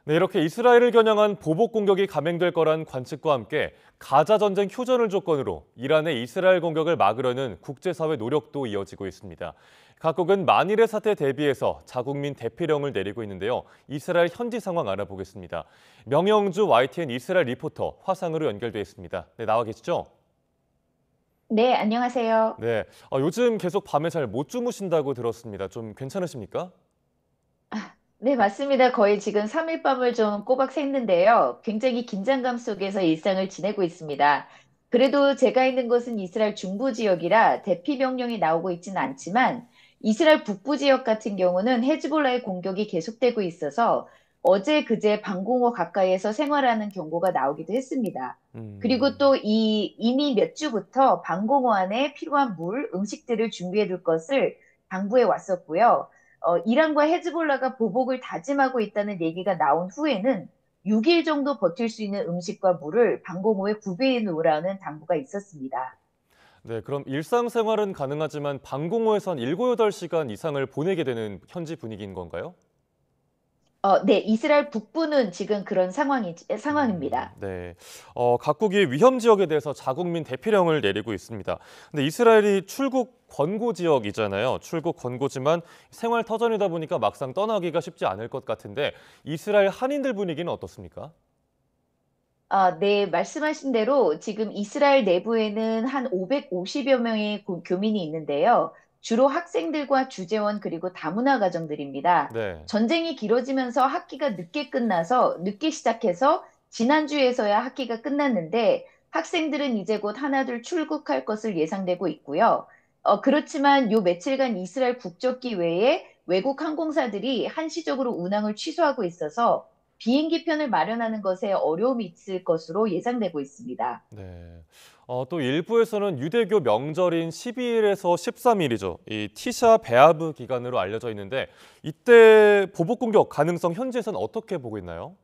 네, 이렇게 이스라엘을 겨냥한 보복 공격이 감행될 거란 관측과 함께 가자 전쟁 휴전을 조건으로 이란의 이스라엘 공격을 막으려는 국제사회 노력도 이어지고 있습니다. 각국은 만일의 사태에 대비해서 자국민 대피령을 내리고 있는데요. 이스라엘 현지 상황 알아보겠습니다. 명영주 YTN 이스라엘 리포터 화상으로 연결돼 있습니다. 네, 나와 계시죠? 네, 안녕하세요. 네, 요즘 계속 밤에 잘 못 주무신다고 들었습니다. 좀 괜찮으십니까? 네, 맞습니다. 거의 지금 3일 밤을 좀 꼬박 샜는데요. 굉장히 긴장감 속에서 일상을 지내고 있습니다. 그래도 제가 있는 곳은 이스라엘 중부 지역이라 대피 명령이 나오고 있지는 않지만 이스라엘 북부 지역 같은 경우는 헤즈볼라의 공격이 계속되고 있어서 어제 그제 방공호 가까이에서 생활하는 경고가 나오기도 했습니다. 그리고 음. 또 이미 몇 주부터 방공호 안에 필요한 물, 음식들을 준비해 둘 것을 당부해 왔었고요. 이란과 헤즈볼라가 보복을 다짐하고 있다는 얘기가 나온 후에는 6일 정도 버틸 수 있는 음식과 물을 방공호에 구비해 놓으라는 당부가 있었습니다. 네, 그럼 일상생활은 가능하지만 방공호에선 7, 8시간 이상을 보내게 되는 현지 분위기인 건가요? 네, 이스라엘 북부는 지금 그런 상황입니다. 네. 각국이 위험 지역에 대해서 자국민 대피령을 내리고 있습니다. 근데 이스라엘이 출국 권고 지역이잖아요. 출국 권고지만 생활 터전이다 보니까 막상 떠나기가 쉽지 않을 것 같은데 이스라엘 한인들 분위기는 어떻습니까? 네, 말씀하신 대로 지금 이스라엘 내부에는 한 550여 명의 교민이 있는데요. 주로 학생들과 주재원 그리고 다문화 가정들입니다. 네. 전쟁이 길어지면서 학기가 늦게 끝나서 늦게 시작해서 지난주에서야 학기가 끝났는데 학생들은 이제 곧 하나둘 출국할 것을 예상되고 있고요. 그렇지만 요 며칠간 이스라엘 국적기 외에 외국 항공사들이 한시적으로 운항을 취소하고 있어서 비행기 편을 마련하는 것에 어려움이 있을 것으로 예상되고 있습니다. 네. 또 일부에서는 유대교 명절인 12일에서 13일이죠. 이 티샤 베아브 기간으로 알려져 있는데 이때 보복 공격 가능성 현지에서는 어떻게 보고 있나요?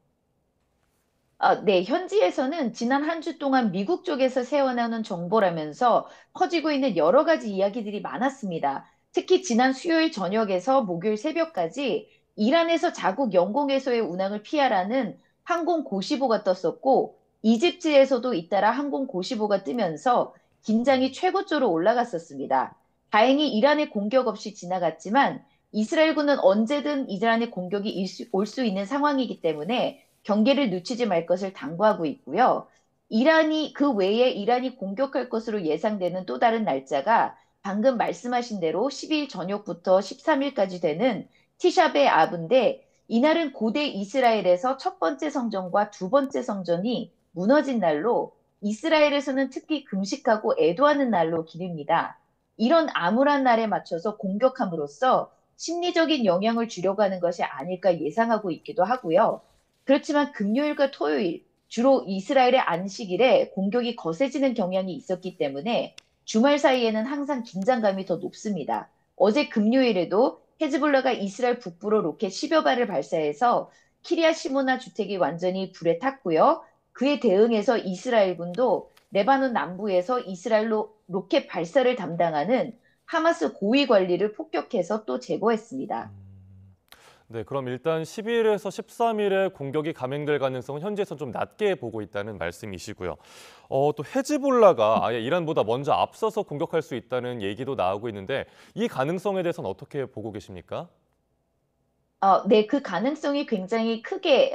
네, 현지에서는 지난 한 주 동안 미국 쪽에서 새어나오는 정보라면서 퍼지고 있는 여러 가지 이야기들이 많았습니다. 특히 지난 수요일 저녁에서 목요일 새벽까지 이란에서 자국 영공에서의 운항을 피하라는 항공 고시보가 떴었고, 이집트에서도 잇따라 항공 고시보가 뜨면서 긴장이 최고조로 올라갔었습니다. 다행히 이란의 공격 없이 지나갔지만 이스라엘군은 언제든 이란의 공격이 올 수 있는 상황이기 때문에 경계를 늦추지 말 것을 당부하고 있고요. 이란이 그 외에 이란이 공격할 것으로 예상되는 또 다른 날짜가 방금 말씀하신 대로 12일 저녁부터 13일까지 되는 티샤베 아브인데 이날은 고대 이스라엘에서 첫 번째 성전과 두 번째 성전이 무너진 날로 이스라엘에서는 특히 금식하고 애도하는 날로 기립니다. 이런 암울한 날에 맞춰서 공격함으로써 심리적인 영향을 주려고 하는 것이 아닐까 예상하고 있기도 하고요. 그렇지만 금요일과 토요일, 주로 이스라엘의 안식일에 공격이 거세지는 경향이 있었기 때문에 주말 사이에는 항상 긴장감이 더 높습니다. 어제 금요일에도 헤즈볼라가 이스라엘 북부로 로켓 10여 발을 발사해서 키리아 시모나 주택이 완전히 불에 탔고요. 그에 대응해서 이스라엘군도 레바논 남부에서 이스라엘로 로켓 발사를 담당하는 하마스 고위 관리를 폭격해서 또 제거했습니다. 네, 그럼 일단 12일에서 13일에 공격이 감행될 가능성은 현지에서 좀 낮게 보고 있다는 말씀이시고요. 또 헤즈볼라가 아예 이란보다 먼저 앞서서 공격할 수 있다는 얘기도 나오고 있는데 이 가능성에 대해서는 어떻게 보고 계십니까? 네, 그 가능성이 굉장히 크게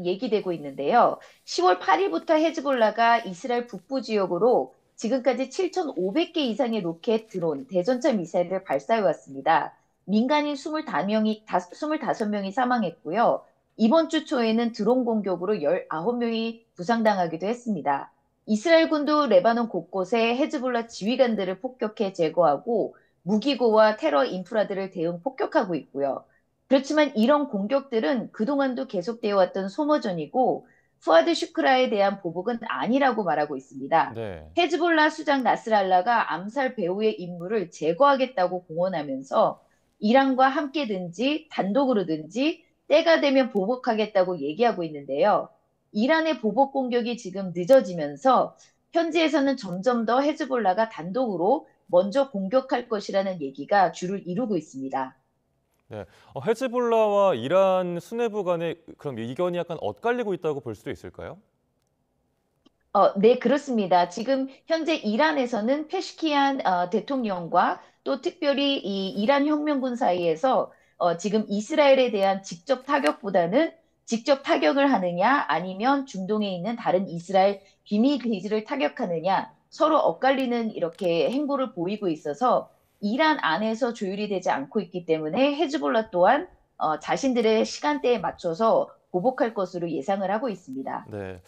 얘기되고 있는데요. 10월 8일부터 헤즈볼라가 이스라엘 북부 지역으로 지금까지 7,500개 이상의 로켓, 드론, 대전차 미사일을 발사해 왔습니다. 민간인 25명이 사망했고요. 이번 주 초에는 드론 공격으로 19명이 부상당하기도 했습니다. 이스라엘 군도 레바논 곳곳에 헤즈볼라 지휘관들을 폭격해 제거하고 무기고와 테러 인프라들을 대응 폭격하고 있고요. 그렇지만 이런 공격들은 그동안도 계속되어 왔던 소모전이고 푸아드 슈크라에 대한 보복은 아니라고 말하고 있습니다. 네. 헤즈볼라 수장 나스랄라가 암살 배후의 인물을 제거하겠다고 공언하면서 이란과 함께든지 단독으로든지 때가 되면 보복하겠다고 얘기하고 있는데요. 이란의 보복 공격이 지금 늦어지면서 현지에서는 점점 더 헤즈볼라가 단독으로 먼저 공격할 것이라는 얘기가 주를 이루고 있습니다. 네, 헤즈볼라와 이란 수뇌부 간의 그럼 이견이 약간 엇갈리고 있다고 볼 수도 있을까요? 네, 그렇습니다. 지금 현재 이란에서는 페시키안 대통령과 또 특별히 이 이란 혁명군 사이에서 지금 이스라엘에 대한 직접 타격보다는 직접 타격을 하느냐 아니면 중동에 있는 다른 이스라엘 비밀 기지를 타격하느냐 서로 엇갈리는 이렇게 행보를 보이고 있어서 이란 안에서 조율이 되지 않고 있기 때문에 헤즈볼라 또한 자신들의 시간대에 맞춰서 보복할 것으로 예상을 하고 있습니다. 네.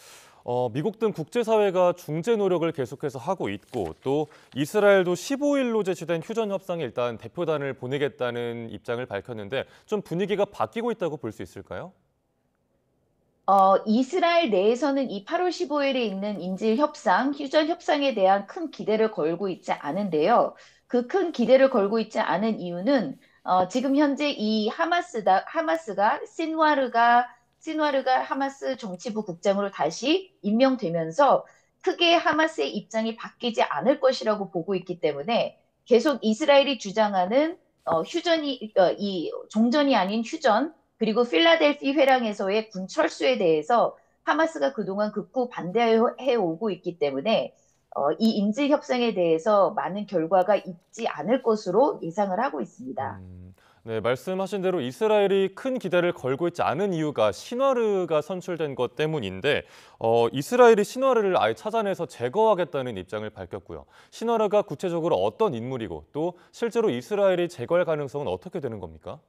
미국 등 국제사회가 중재 노력을 계속해서 하고 있고 또 이스라엘도 15일로 제시된 휴전 협상에 일단 대표단을 보내겠다는 입장을 밝혔는데 좀 분위기가 바뀌고 있다고 볼 수 있을까요? 이스라엘 내에서는 이 8월 15일에 있는 인질 협상, 휴전 협상에 대한 큰 기대를 걸고 있지 않은데요. 그 큰 기대를 걸고 있지 않은 이유는 지금 현재 이 하마스가 신와르가 하마스 정치부 국장으로 다시 임명되면서 크게 하마스의 입장이 바뀌지 않을 것이라고 보고 있기 때문에 계속 이스라엘이 주장하는 이 종전이 아닌 휴전 그리고 필라델피 회랑에서의 군 철수에 대해서 하마스가 그동안 극구 반대해 오고 있기 때문에 이 인질 협상에 대해서 많은 결과가 있지 않을 것으로 예상을 하고 있습니다. 네, 말씀하신 대로 이스라엘이 큰 기대를 걸고 있지 않은 이유가 신와르가 선출된 것 때문인데 이스라엘이 신와르를 아예 찾아내서 제거하겠다는 입장을 밝혔고요. 신와르가 구체적으로 어떤 인물이고 또 실제로 이스라엘이 제거할 가능성은 어떻게 되는 겁니까?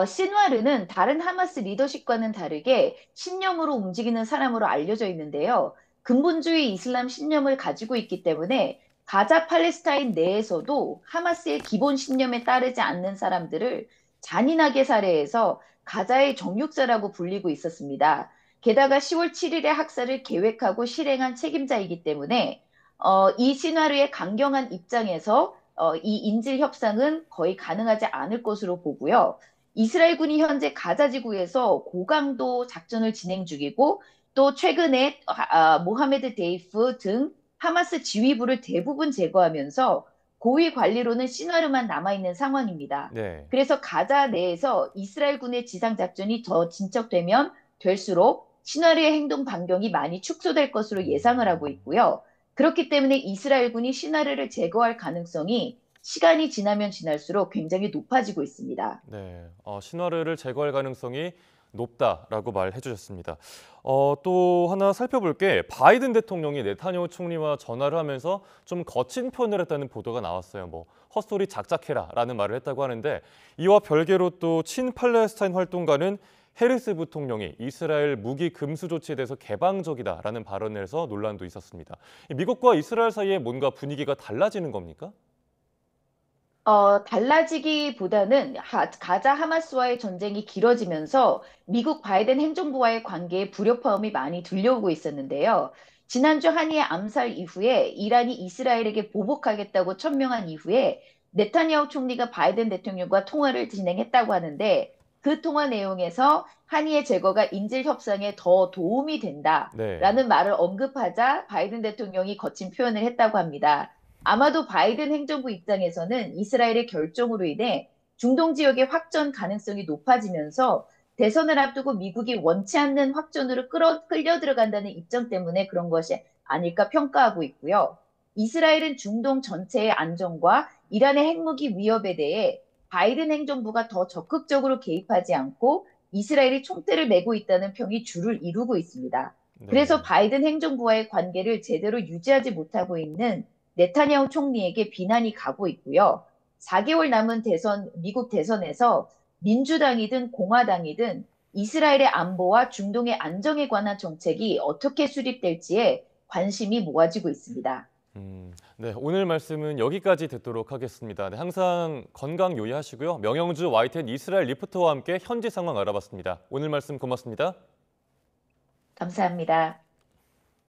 신와르는 다른 하마스 리더십과는 다르게 신념으로 움직이는 사람으로 알려져 있는데요. 근본주의 이슬람 신념을 가지고 있기 때문에 가자 팔레스타인 내에서도 하마스의 기본 신념에 따르지 않는 사람들을 잔인하게 살해해서 가자의 정육자라고 불리고 있었습니다. 게다가 10월 7일의 학살을 계획하고 실행한 책임자이기 때문에 이 신와르의 강경한 입장에서 이 인질 협상은 거의 가능하지 않을 것으로 보고요. 이스라엘군이 현재 가자 지구에서 고강도 작전을 진행 중이고 또 최근에 모하메드 데이프 등 하마스 지휘부를 대부분 제거하면서 고위 관리로는 시나르만 남아있는 상황입니다. 네. 그래서 가자 내에서 이스라엘군의 지상 작전이 더 진척되면 될수록 시나르의 행동 반경이 많이 축소될 것으로 예상을 하고 있고요. 그렇기 때문에 이스라엘군이 시나르를 제거할 가능성이 시간이 지나면 지날수록 굉장히 높아지고 있습니다. 네, 신화를 제거할 가능성이 높다라고 말해 주셨습니다. 또 하나 살펴볼 게 바이든 대통령이 네타냐후 총리와 전화를 하면서 좀 거친 표현을 했다는 보도가 나왔어요. 뭐 헛소리 작작해라라는 말을 했다고 하는데 이와 별개로 또 친팔레스타인 활동가는 해리스 부통령이 이스라엘 무기 금수 조치에 대해서 개방적이다라는 발언을 해서 논란도 있었습니다. 미국과 이스라엘 사이에 뭔가 분위기가 달라지는 겁니까? 달라지기보다는 가자 하마스와의 전쟁이 길어지면서 미국 바이든 행정부와의 관계에 불협화음이 많이 들려오고 있었는데요. 지난주 한이의 암살 이후에 이란이 이스라엘에게 보복하겠다고 천명한 이후에 네타냐후 총리가 바이든 대통령과 통화를 진행했다고 하는데 그 통화 내용에서 한이의 제거가 인질 협상에 더 도움이 네. 된다라는 말을 언급하자 바이든 대통령이 거친 표현을 했다고 합니다. 아마도 바이든 행정부 입장에서는 이스라엘의 결정으로 인해 중동 지역의 확전 가능성이 높아지면서 대선을 앞두고 미국이 원치 않는 확전으로 끌려 들어간다는 입장 때문에 그런 것이 아닐까 평가하고 있고요. 이스라엘은 중동 전체의 안정과 이란의 핵무기 위협에 대해 바이든 행정부가 더 적극적으로 개입하지 않고 이스라엘이 총대를 메고 있다는 평이 주를 이루고 있습니다. 그래서 네. 바이든 행정부와의 관계를 제대로 유지하지 못하고 있는 네타냐후 총리에게 비난이 가고 있고요. 4개월 남은 미국 대선에서 민주당이든 공화당이든 이스라엘의 안보와 중동의 안정에 관한 정책이 어떻게 수립될지에 관심이 모아지고 있습니다. 네, 오늘 말씀은 여기까지 듣도록 하겠습니다. 네, 항상 건강 유의하시고요. 명영주 YTN 이스라엘 리포터와 함께 현지 상황 알아봤습니다. 오늘 말씀 고맙습니다. 감사합니다.